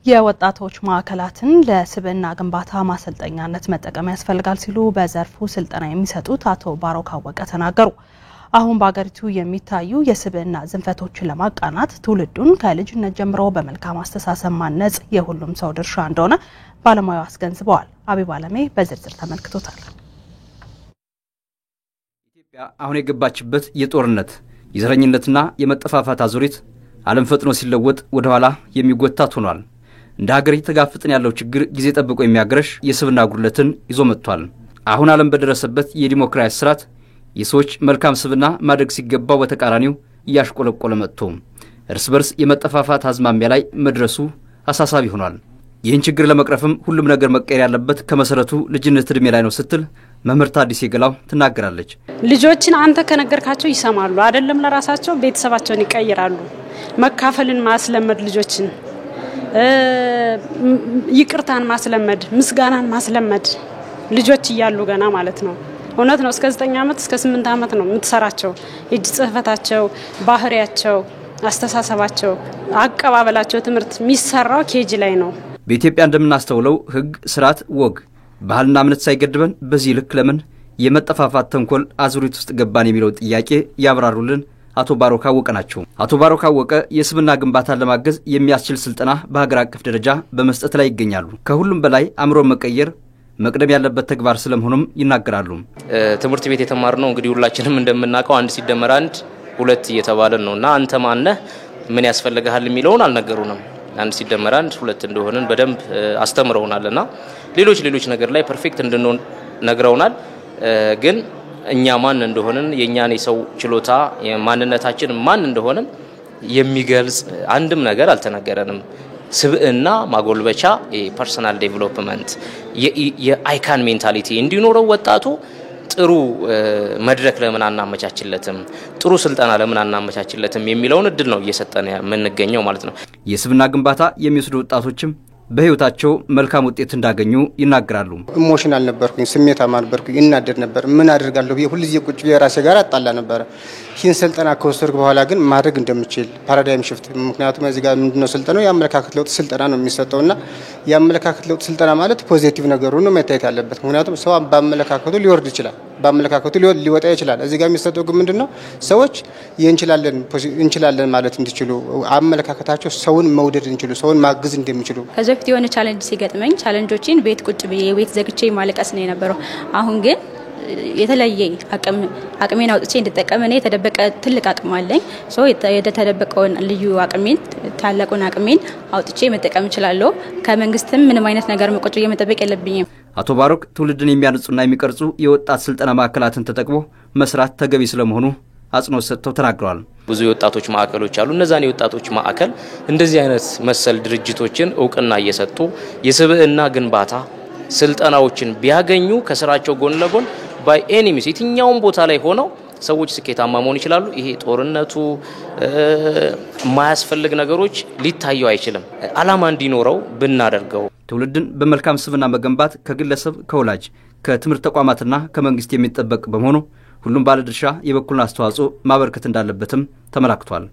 የወጣቶች ማዕከላትን ለስብዕና ግንባታ ማሰልጠኛነት መጠቀም ያስፈልጋል ሲሉ በዘርፉ ስልጠና የሚሰጡት አቶ ባሮክ አወቀ ተናገሩ። አሁን በአገሪቱ የሚታዩ የስብዕና ዝንፈቶችን ለማቃናት ትውልዱን ከልጅነት ጀምሮ በመልካም አስተሳሰብ ማነጽ የሁሉም ሰው ድርሻ እንደሆነ ባለሙያው አስገንዝበዋል። አቢብ አለሜ በዝርዝር ተመልክቶታል። ኢትዮጵያ አሁን የገባችበት የጦርነት የዘረኝነትና የመጠፋፋት አዙሪት ዓለም ፈጥኖ ሲለወጥ ወደ ኋላ የሚጎታት ሆኗል። እንደ ሀገር እየተጋፈጠን ያለው ችግር ጊዜ ጠብቆ የሚያገረሽ የስብዕና ጉድለትን ይዞ መጥቷል። አሁን ዓለም በደረሰበት የዲሞክራሲ ስርዓት የሰዎች መልካም ስብዕና ማደግ ሲገባው በተቃራኒው እያሽቆለቆለ መጥቶ እርስ በርስ የመጠፋፋት አዝማሚያ ላይ መድረሱ አሳሳቢ ሆኗል። ይህን ችግር ለመቅረፍም ሁሉም ነገር መቀየር ያለበት ከመሰረቱ ልጅነት እድሜ ላይ ነው ስትል መምህርት አዲስ የገላው ትናገራለች። ልጆችን አንተ ከነገርካቸው ይሰማሉ፣ አይደለም ለራሳቸው ቤተሰባቸውን ይቀይራሉ። መካፈልን ማስለመድ ልጆችን ይቅርታን ማስለመድ ምስጋናን ማስለመድ ልጆች ይያሉ ገና ማለት ነው። እውነት ነው እስከ 9 ዓመት እስከ 8 ዓመት ነው የምትሰራቸው እጅ ጽህፈታቸው ባህሪያቸው አስተሳሰባቸው አቀባበላቸው ትምህርት የሚሰራው ኬጂ ላይ ነው። በኢትዮጵያ እንደምናስተውለው ህግ ስርዓት ወግ ባህልና እምነት ሳይገድበን በዚህ ልክ ለምን የመጠፋፋት ተንኮል አዙሪት ውስጥ ገባን የሚለው ጥያቄ ያብራሩልን አቶ ባሮክ አወቀ ናቸው። አቶ ባሮክ አወቀ የስብዕና ግንባታን ለማገዝ የሚያስችል ስልጠና በሀገር አቀፍ ደረጃ በመስጠት ላይ ይገኛሉ። ከሁሉም በላይ አእምሮ መቀየር መቅደም ያለበት ተግባር ስለመሆኑም ይናገራሉ። ትምህርት ቤት የተማርነው እንግዲህ ሁላችንም እንደምናውቀው 1 ሲደመር 1 2 እየተባለ ነውና አንተ ማነህ ምን ያስፈልጋል የሚለውን አልነገሩንም። 1 ሲደመር 1 2 እንደሆነን በደንብ አስተምረውናልና ሌሎች ነገር ላይ ፐርፌክት እንድንሆን ነግረውናል። ግን እኛ ማን እንደሆነን የኛን የሰው ችሎታ የማንነታችን ማን እንደሆነን የሚገልጽ አንድም ነገር አልተነገረንም። ስብዕና ማጎልበቻ የፐርሰናል ዴቨሎፕመንት የአይካን ሜንታሊቲ እንዲኖረው ወጣቱ ጥሩ መድረክ ለምን አናመቻችለትም ጥሩ ስልጠና ለምን አናመቻችለትም የሚለውን እድል ነው እየሰጠን የምንገኘው ማለት ነው። የስብዕና ግንባታ የሚወስዱ ወጣቶችም በህይወታቸው መልካም ውጤት እንዳገኙ ይናገራሉ። ኢሞሽናል ነበርኩኝ፣ ስሜታማ ነበርኩኝ፣ እናደድ ነበር። ምን አድርጋለሁ ሁሉ ጊዜ ቁጭ ብዬ ራሴ ጋር አጣላ ነበር። ይህን ስልጠና ከወሰድኩ በኋላ ግን ማድረግ እንደምችል ፓራዳይም ሽፍት ምክንያቱም እዚህ ጋር ምንድነው ስልጠናው የአመለካከት ለውጥ ስልጠና ነው የሚሰጠውና የአመለካከት ለውጥ ስልጠና ማለት ፖዚቲቭ ነገሩ ነው መታየት ያለበት። ምክንያቱም ሰው በአመለካከቱ ሊወርድ ይችላል፣ በአመለካከቱ ሊወጣ ይችላል። እዚህ ጋር የሚሰጠው ግን ምንድነው ሰዎች እንችላለን ማለት እንዲችሉ አመለካከታቸው ሰውን መውደድ እንዲችሉ ሰውን ማግዝ እንደሚችሉ ከዚህ በፊት የሆነ ቻሌንጅ ሲገጥመኝ ቻሌንጆችን ቤት ቁጭ ብዬ ቤት ዘግቼ ማለቀስ ነው የነበረው። አሁን ግን የተለየ አቅሜን አውጥቼ እንድጠቀም እኔ የተደበቀ ትልቅ አቅም አለኝ። ሶ የተደበቀውን ልዩ አቅሜን ታላቁን አቅሜን አውጥቼ መጠቀም እችላለሁ። ከመንግስትም ምንም አይነት ነገር መቆጭ የመጠበቅ የለብኝም። አቶ ባሮክ ትውልድን የሚያንጹና የሚቀርጹ የወጣት ስልጠና ማዕከላትን ተጠቅሞ መስራት ተገቢ ስለመሆኑ አጽንኦት ሰጥተው ተናግረዋል። ብዙ የወጣቶች ማዕከሎች አሉ። እነዛን የወጣቶች ማዕከል እንደዚህ አይነት መሰል ድርጅቶችን እውቅና እየሰጡ የስብዕና ግንባታ ስልጠናዎችን ቢያገኙ ከስራቸው ጎን ለጎን ባይ ኤኒሚስ የትኛውም ቦታ ላይ ሆነው ሰዎች ስኬታማ መሆን ይችላሉ። ይሄ ጦርነቱ ማያስፈልግ ነገሮች ሊታዩ አይችልም። አላማ እንዲኖረው ብናደርገው ትውልድን በመልካም ስብዕና መገንባት ከግለሰብ ከወላጅ ከትምህርት ተቋማትና ከመንግስት የሚጠበቅ በመሆኑ ሁሉም ባለድርሻ የበኩሉን አስተዋጽኦ ማበርከት እንዳለበትም ተመላክቷል።